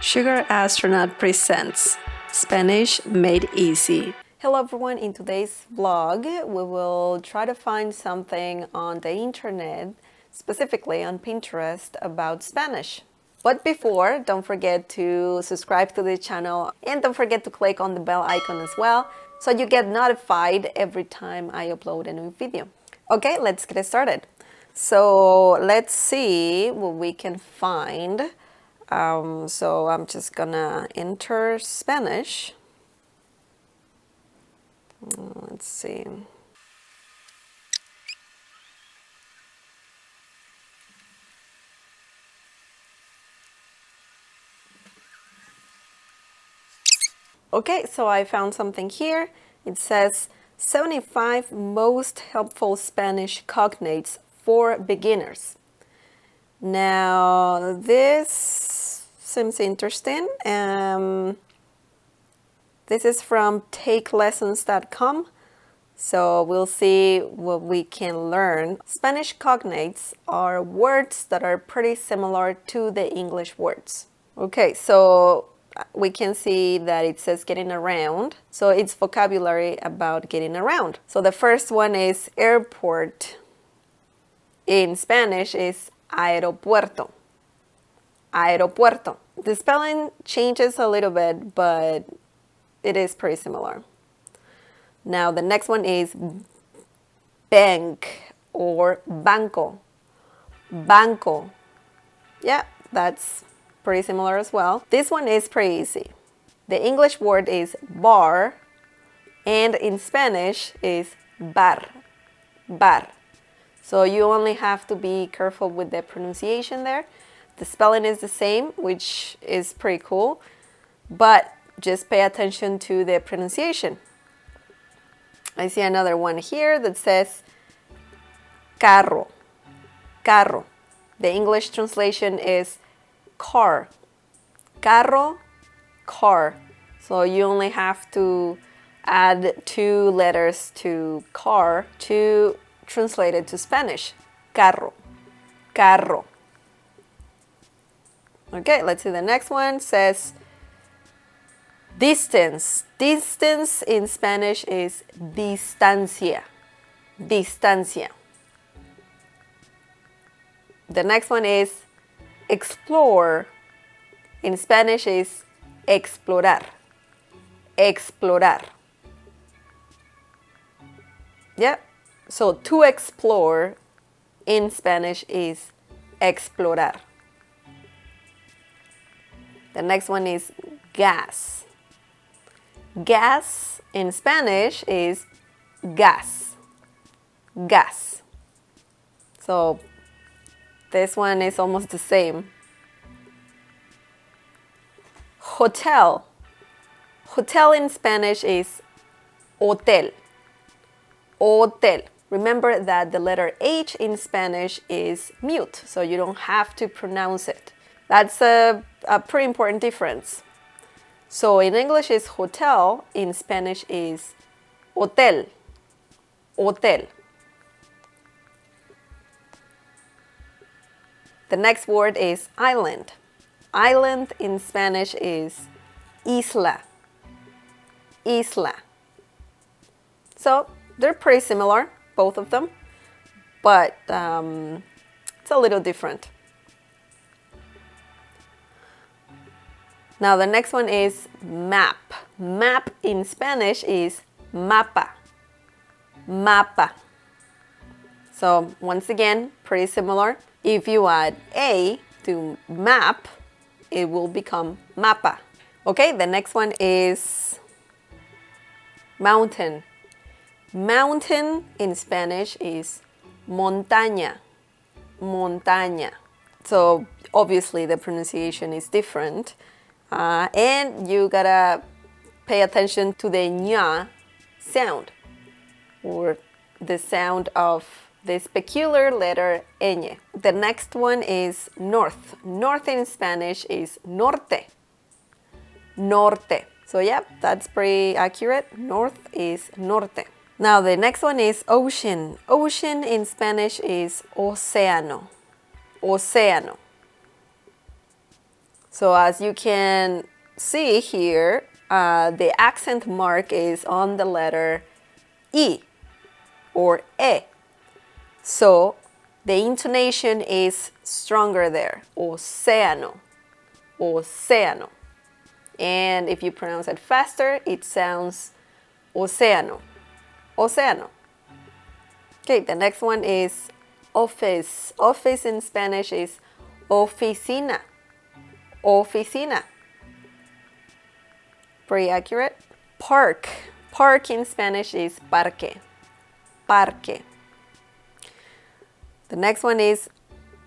Sugar Astronaut presents Spanish Made Easy. Hello everyone, in today's vlog we will try to find something on the internet, specifically on Pinterest, about Spanish. But before, don't forget to subscribe to the channel and don't forget to click on the bell icon as well so you get notified every time I upload a new video. Okay, let's get started. So let's see what we can find. So I'm just gonna enter Spanish. Let's see. Okay, so I found something here. It says 75 most helpful Spanish cognates for beginners. Now, this seems interesting. This is from takelessons.com. So we'll see what we can learn. Spanish cognates are words that are pretty similar to the English words. Okay, so we can see that it says getting around. So it's vocabulary about getting around. So the first one is airport. In Spanish is aeropuerto. Aeropuerto. The spelling changes a little bit, but it is pretty similar. Now the next one is bank or banco. Banco. Yeah, that's pretty similar as well. This one is pretty easy. The English word is bar, and in Spanish is bar. Bar. So you only have to be careful with the pronunciation there. The spelling is the same, which is pretty cool, but just pay attention to the pronunciation. I see another one here that says carro. Carro. The English translation is car. Carro, car. So you only have to add 2 letters to car to translate it to Spanish. Carro. Carro. Okay, let's see the next one. Says distance. Distance in Spanish is distancia. Distancia. The next one is explore. In Spanish is explorar. Explorar. Yeah. So to explore in Spanish is explorar. The next one is gas. Gas in Spanish is gas. Gas. So this one is almost the same. Hotel. Hotel in Spanish is hotel. Hotel. Remember that the letter H in Spanish is mute, so you don't have to pronounce it. That's a pretty important difference. So in English is hotel, in Spanish is hotel. Hotel. The next word is island. Island in Spanish is isla. Isla. So they're pretty similar, both of them, but it's a little different. Now the next one is map. Map in Spanish is mapa. Mapa. So once again, pretty similar. If you add a to map, it will become mapa. Okay, the next one is mountain. Mountain in Spanish is montaña. Montaña. So obviously the pronunciation is different. And you gotta pay attention to the ña sound, or the sound of this peculiar letter ñ. The next one is north. North in Spanish is norte. Norte. So yeah, that's pretty accurate. North is norte. Now the next one is ocean. Ocean in Spanish is océano. Océano. So as you can see here, the accent mark is on the letter E or E. So the intonation is stronger there. Océano, océano. And if you pronounce it faster, it sounds océano, océano. Okay, the next one is office. Office in Spanish is oficina, oficina. Pretty accurate. Park. Park in Spanish is parque, parque. The next one is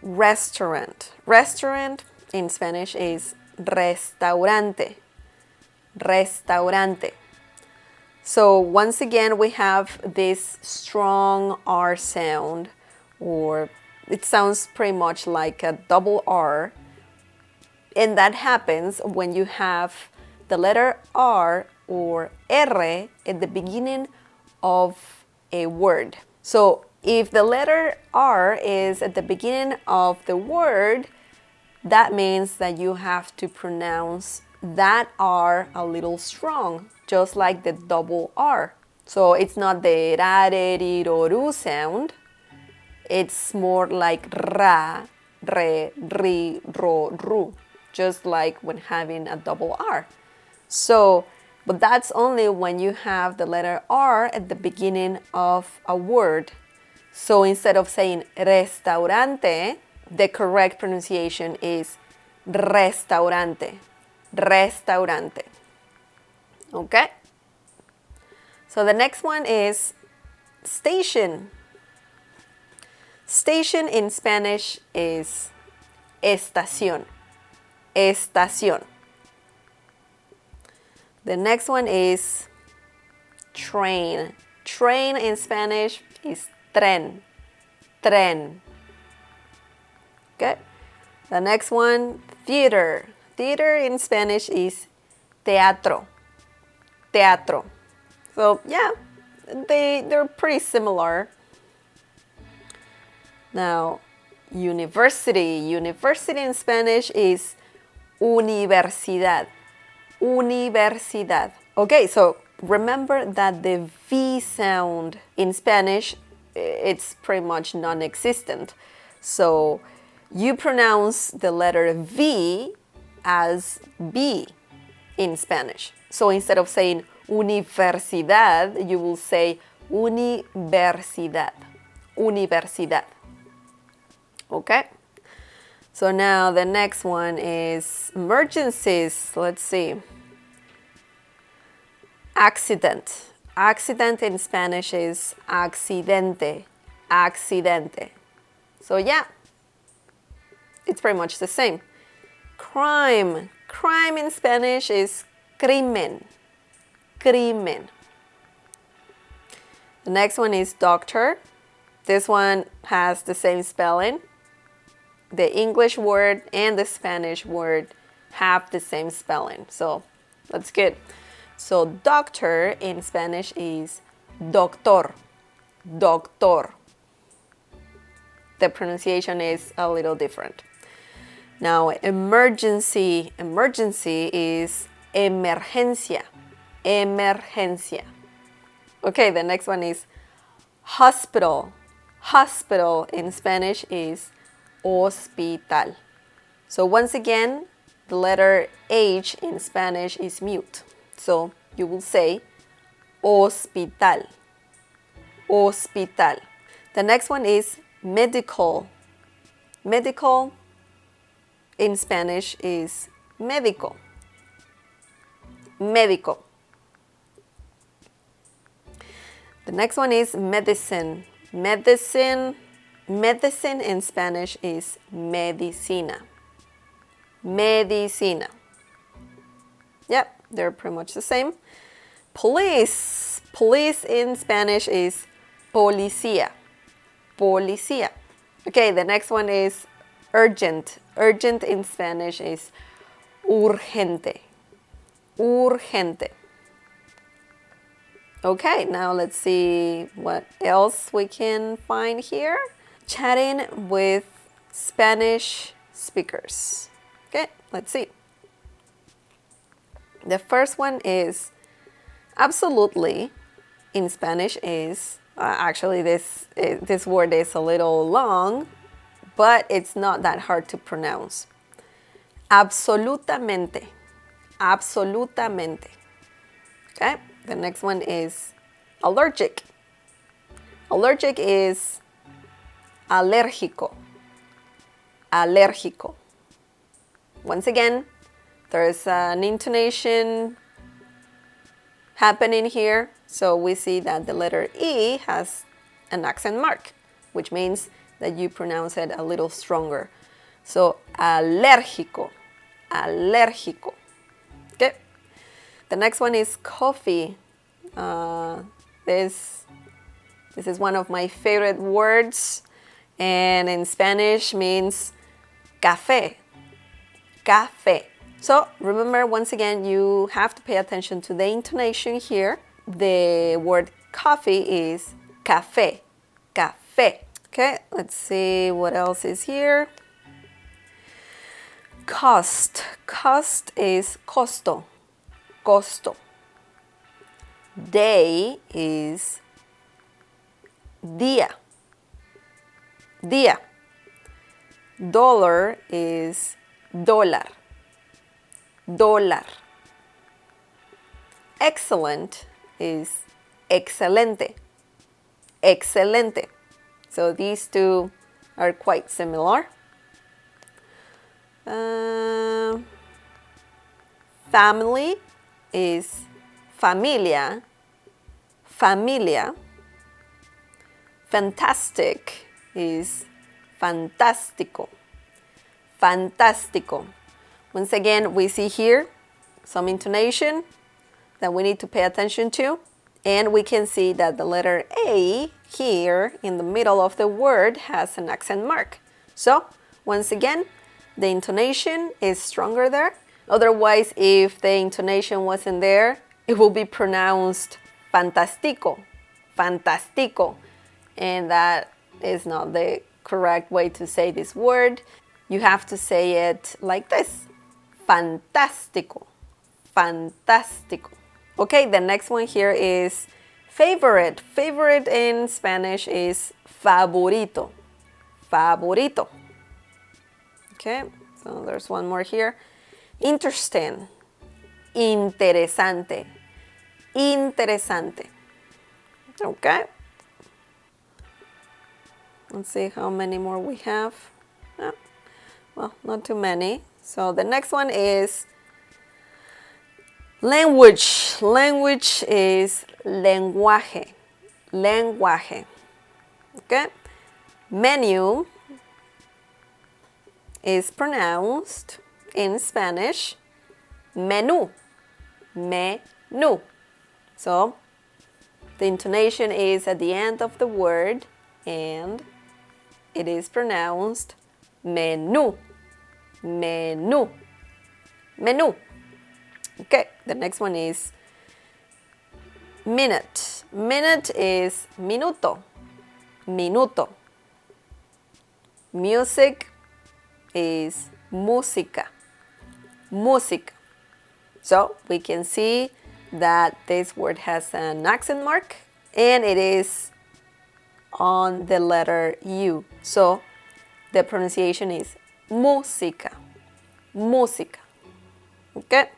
restaurant. Restaurant in Spanish is restaurante, restaurante. So once again, we have this strong R sound, or it sounds pretty much like a double R. And that happens when you have the letter R or R at the beginning of a word. So if the letter R is at the beginning of the word, that means that you have to pronounce that R a little strong, just like the double R. So it's not the ra, re, ri, ro, ru sound. It's more like ra, re, ri, ro, ru, just like when having a double R. So, but that's only when you have the letter R at the beginning of a word. So instead of saying restaurante, the correct pronunciation is restaurante, restaurante. Okay? So the next one is station. Station in Spanish is estación, estación. The next one is train. Train in Spanish is tren, tren. Okay. The next one, theater. Theater in Spanish is teatro, teatro. So yeah, they're pretty similar. Now, university. University in Spanish is universidad, universidad. Okay, so remember that the V sound in Spanish, it's pretty much non-existent. So you pronounce the letter V as B in Spanish. So instead of saying universidad, you will say universidad, universidad. Okay? So now the next one is emergencies. Let's see. Accident. Accident in Spanish is accidente, accidente. So yeah, it's pretty much the same. Crime. Crime in Spanish is crimen, crimen. The next one is doctor. This one has the same spelling. The English word and the Spanish word have the same spelling. So that's good. So doctor in Spanish is doctor, doctor. The pronunciation is a little different. Now emergency, emergency is emergencia, emergencia. Okay, the next one is hospital. Hospital in Spanish is hospital. So once again, the letter H in Spanish is mute. So you will say hospital, hospital. The next one is medical. Medical in Spanish is médico, médico. The next one is medicine. Medicine, medicine in Spanish is medicina, medicina. Yep, they're pretty much the same. Police. Police in Spanish is policía, policía. Okay, the next one is urgent. Urgent in Spanish is urgente, urgente. Okay, now let's see what else we can find here. Chatting with Spanish speakers. Okay, Let's see. The first one is absolutely. In Spanish is, actually this word is a little long, but it's not that hard to pronounce. Absolutamente. Absolutamente. Okay, the next one is allergic. Allergic is alérgico. Alérgico. Once again, there's an intonation happening here. So we see that the letter E has an accent mark, which means that you pronounce it a little stronger. So alérgico. Alérgico. Okay. The next one is coffee. This is one of my favorite words, and in Spanish means café. Café. So remember, once again, you have to pay attention to the intonation here. The word coffee is café. Café. Okay, let's see what else is here. Cost. Cost is costo. Costo. Day is día. Día. Dollar is dólar. Dólar. Excellent is excelente. Excelente. So these two are quite similar. Family is familia. Familia. Fantastic is fantástico. Fantástico. Once again, we see here some intonation that we need to pay attention to. And we can see that the letter A here in the middle of the word has an accent mark. So, once again, the intonation is stronger there. Otherwise, if the intonation wasn't there, it will be pronounced fantástico. Fantástico. And that is not the correct way to say this word. You have to say it like this. Fantástico. Fantástico. Okay, the next one here is favorite. Favorite in Spanish is favorito. Favorito. Okay, so there's one more here. Interesting. Interesante. Interesante. Okay. Let's see how many more we have. Oh, well, not too many. So the next one is language. Language is lenguaje. Lenguaje. Okay. Menu is pronounced in Spanish menú. Menú. So the intonation is at the end of the word and it is pronounced menú. Menú. Menú. Okay, the next one is minute. Minute is minuto. Minuto. Music is música. Música. So we can see that this word has an accent mark and it is on the letter U. So the pronunciation is música. Música. Okay.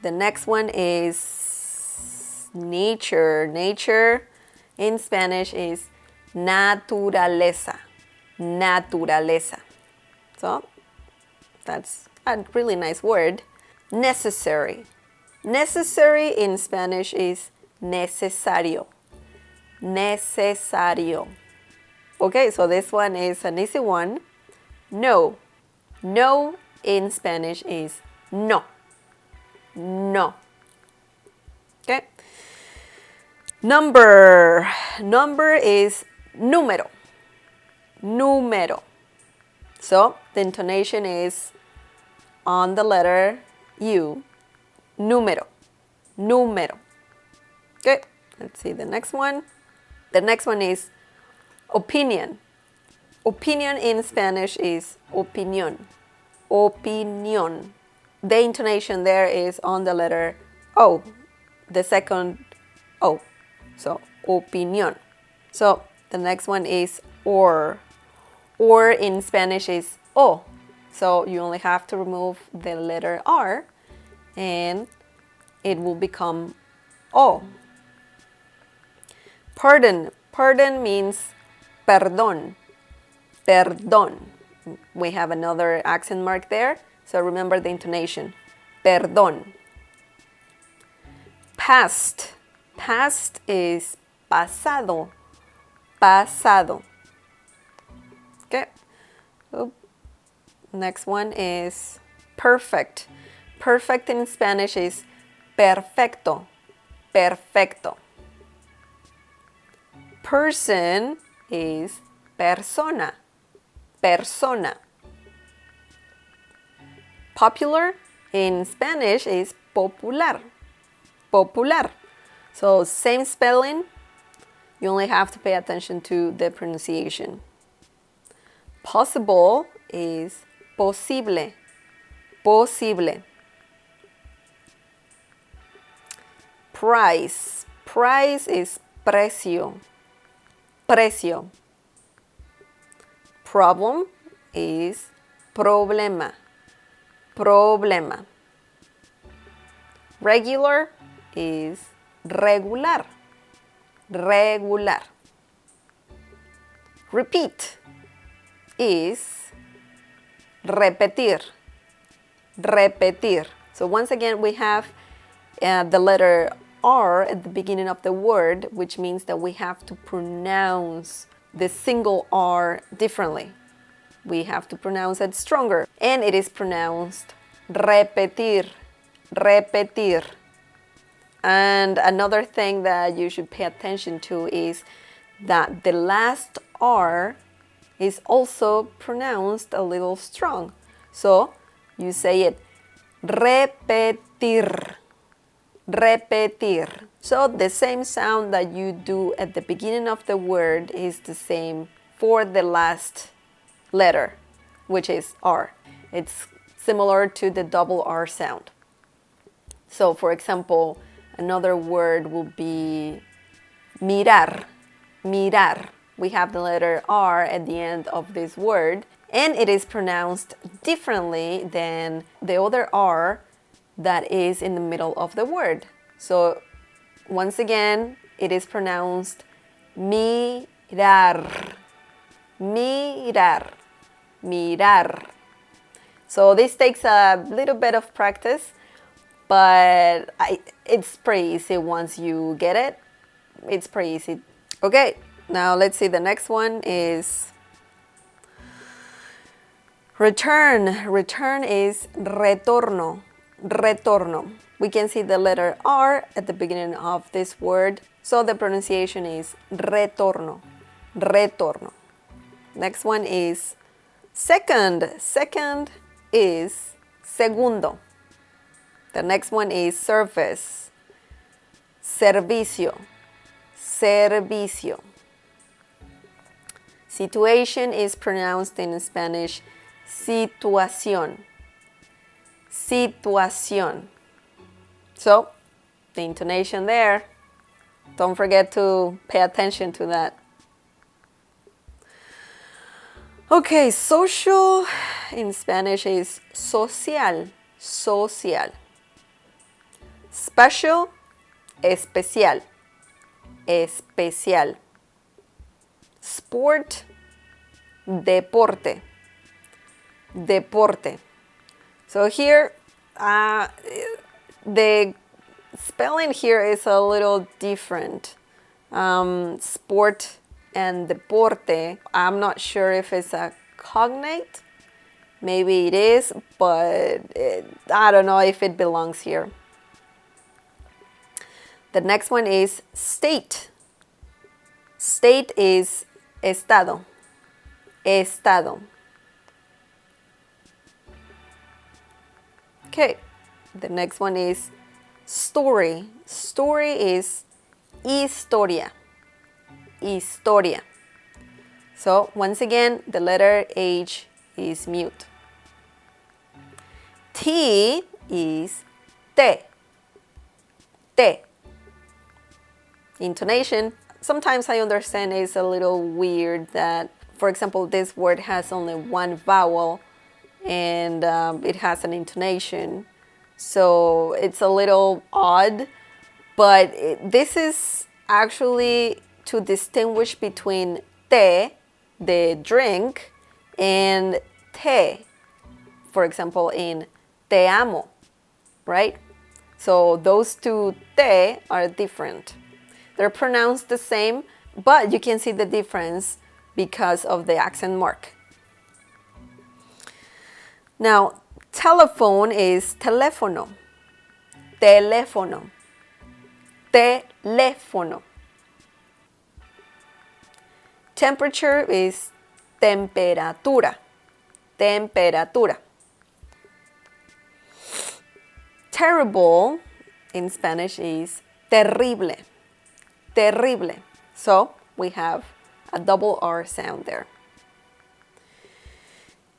The next one is nature. Nature in Spanish is naturaleza. Naturaleza. So that's a really nice word. Necessary. Necessary in Spanish is necesario. Necesario. Okay, so this one is an easy one. No. No in Spanish is no. No. Okay. Number. Number is número. Número. So the intonation is on the letter U. Número. Número. Okay. Let's see the next one. The next one is opinion. Opinion in Spanish is opinión. opinión. The intonation there is on the letter O, the second O. So, opinión. So, the next one is or. Or in Spanish is O. So, you only have to remove the letter R and it will become O. Pardon. Pardon means perdón. Perdón. We have another accent mark there, so remember the intonation. Perdón. Past. Past is pasado. Pasado. Okay. Oop. Next one is perfect. Perfect in Spanish is perfecto. Perfecto. Person is persona. Persona. Popular in Spanish is popular. Popular. So same spelling, you only have to pay attention to the pronunciation. Possible is posible. Posible. Price. Price is precio. Precio. Problem is problema. Problema. Regular is regular. Regular. Repeat is repetir. Repetir. So once again we have the letter R at the beginning of the word, which means that we have to pronounce the single R differently. We have to pronounce it stronger. And it is pronounced repetir. Repetir. And another thing that you should pay attention to is that the last R is also pronounced a little strong. So you say it repetir. Repetir. So the same sound that you do at the beginning of the word is the same for the last letter, which is R. It's similar to the double R sound. So for example, another word will be mirar. Mirar. We have the letter R at the end of this word, and it is pronounced differently than the other R that is in the middle of the word. So once again, it is pronounced mirar. Mirar. Mirar. So this takes a little bit of practice, but it's pretty easy once you get it. It's pretty easy. Okay, now let's see. The next one is return. Return is retorno. Retorno. We can see the letter R at the beginning of this word, so the pronunciation is retorno. Retorno. Next one is second. Second is segundo. The next one is service. Servicio. Servicio. Situation is pronounced in Spanish situación. Situación. So, the intonation there, don't forget to pay attention to that. Okay, social in Spanish is social. Social. Special, especial. Especial. Sport, deporte. Deporte. So here, the spelling here is a little different. Sport and deporte, I'm not sure if it's a cognate. Maybe it is, but I don't know if it belongs here. The next one is state. State is estado. Estado. Okay, the next one is story. Story is historia. Historia. So once again, the letter H is mute. T is te. Te. Intonation. Sometimes I understand it's a little weird that, for example, this word has only one vowel and it has an intonation. So it's a little odd, but this is actually to distinguish between te, the drink, and te, for example, in te amo, right? So those two te are different. They're pronounced the same, but you can see the difference because of the accent mark. Now, telephone is teléfono. Teléfono. Teléfono. Temperature is temperatura. Temperatura. Terrible in Spanish is terrible. Terrible. So we have a double R sound there.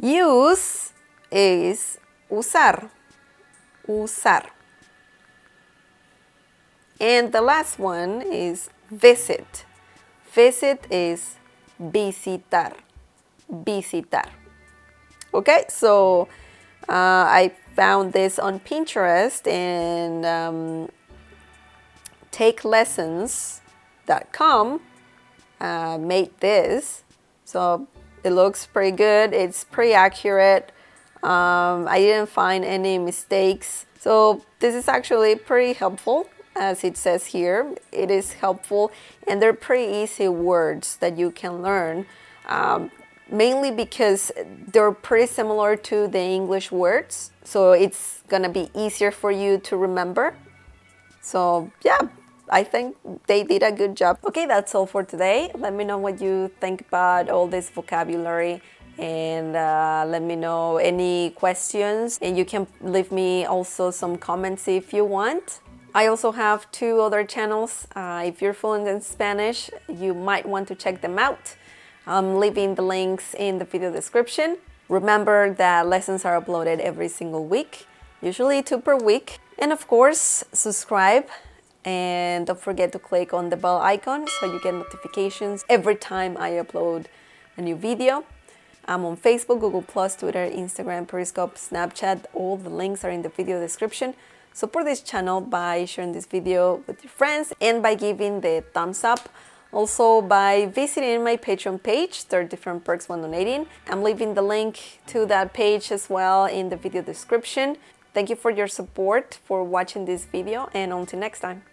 Use is usar. Usar. And the last one is visit. Visit is visitar. Visitar. Okay, so I found this on Pinterest and takelessons.com made this. So it looks pretty good. It's pretty accurate. I didn't find any mistakes. So this is actually pretty helpful. As it says here, it is helpful, and they're pretty easy words that you can learn, mainly because they're pretty similar to the English words, so it's gonna be easier for you to remember. So yeah, I think they did a good job. Okay, that's all for today. Let me know what you think about all this vocabulary, and let me know any questions, and you can leave me also some comments if you want. I also have 2 other channels. If you're fluent in Spanish, you might want to check them out. I'm leaving the links in the video description. Remember that lessons are uploaded every single week, usually 2 per week. And of course, subscribe, and don't forget to click on the bell icon so you get notifications every time I upload a new video. I'm on Facebook, Google+, Twitter, Instagram, Periscope, Snapchat. All the links are in the video description. Support this channel by sharing this video with your friends and by giving the thumbs up. Also by visiting my Patreon page. There are different perks when donating. I'm leaving the link to that page as well in the video description. Thank you for your support, for watching this video, and until next time.